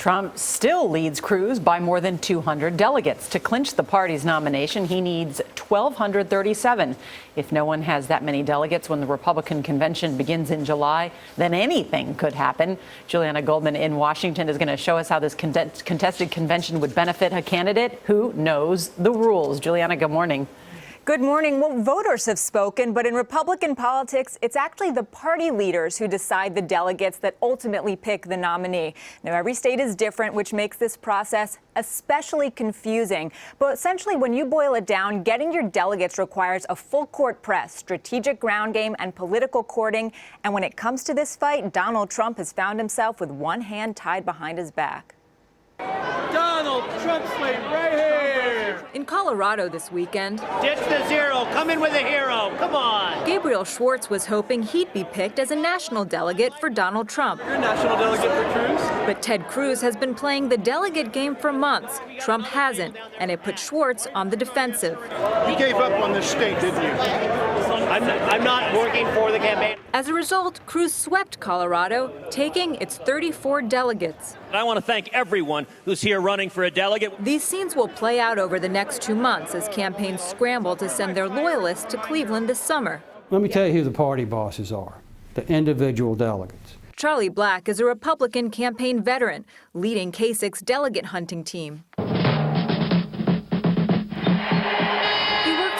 Trump still leads Cruz by more than 200 delegates. To clinch the party's nomination, he needs 1,237. If no one has that many delegates when the Republican convention begins in July, then anything could happen. Julianna Goldman in Washington is going to show us how this contested convention would benefit a candidate who knows the rules. Julianna, good morning. Good morning. Well, voters have spoken, but in Republican politics, it's actually the party leaders who decide the delegates that ultimately pick the nominee. Now, every state is different, which makes this process especially confusing. But essentially, when you boil it down, getting your delegates requires a full court press, strategic ground game, and political courting. And when it comes to this fight, Donald Trump has found himself with one hand tied behind his back. Donald Trump slate right here. In Colorado this weekend, Ditch the zero. Come in with a hero. Come on. Gabriel Schwartz was hoping he'd be picked as a national delegate for Donald Trump. You're a national delegate for Cruz? But Ted Cruz has been playing the delegate game for months. Trump hasn't, and it put Schwartz on the defensive. You gave up on this state, didn't you? I'm not working for the campaign. As a result, Cruz swept Colorado, taking its 34 delegates. I want to thank everyone who's here running for a delegate. These scenes will play out over the next 2 months as campaigns scramble to send their loyalists to Cleveland this summer. Let me tell you who the party bosses are, the individual delegates. Charlie Black is a Republican campaign veteran, leading Kasich's delegate hunting team.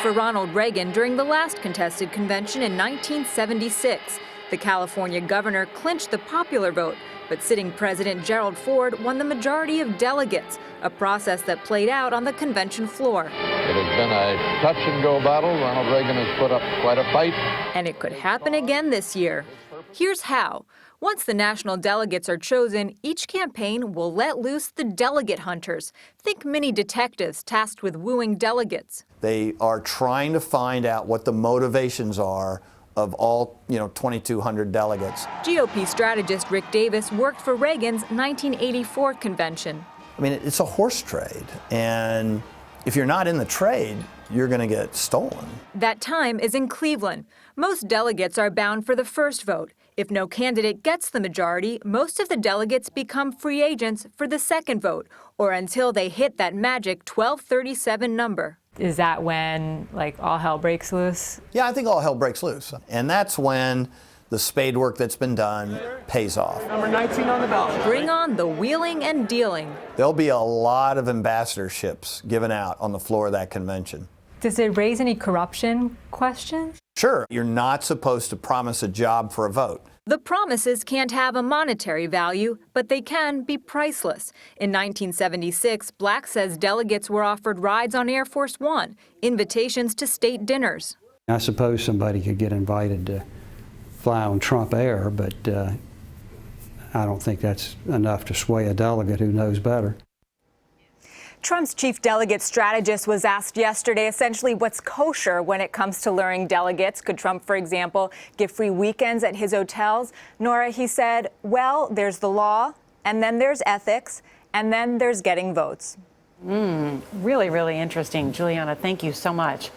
For Ronald Reagan during the last contested convention in 1976. The California governor clinched the popular vote, but sitting President Gerald Ford won the majority of delegates, a process that played out on the convention floor. It has been a touch-and-go battle. Ronald Reagan has put up quite a fight. And it could happen again this year. Here's how. Once the national delegates are chosen, each campaign will let loose the delegate hunters. Think mini detectives tasked with wooing delegates. They are trying to find out what the motivations are of all, 2,200 delegates. GOP strategist Rick Davis worked for Reagan's 1984 convention. I mean, it's a horse trade, and if you're not in the trade, you're going to get stolen. That time is in Cleveland. Most delegates are bound for the first vote. If no candidate gets the majority, most of the delegates become free agents for the second vote, or until they hit that magic 1237 number. Is that when, all hell breaks loose? Yeah, I think all hell breaks loose. And that's when the spade work that's been done pays off. Number 19 on the ballot. Bring on the wheeling and dealing. There'll be a lot of ambassadorships given out on the floor of that convention. Does it raise any corruption questions? Sure, you're not supposed to promise a job for a vote. The promises can't have a monetary value, but they can be priceless. In 1976, Black says delegates were offered rides on Air Force One, invitations to state dinners. I suppose somebody could get invited to fly on Trump Air, but I don't think that's enough to sway a delegate who knows better. Trump's chief delegate strategist was asked yesterday essentially what's kosher when it comes to luring delegates. Could Trump, for example, give free weekends at his hotels? Nora, he said, well, there's the law, and then there's ethics, and then there's getting votes. Really, really interesting. Julianna, thank you so much.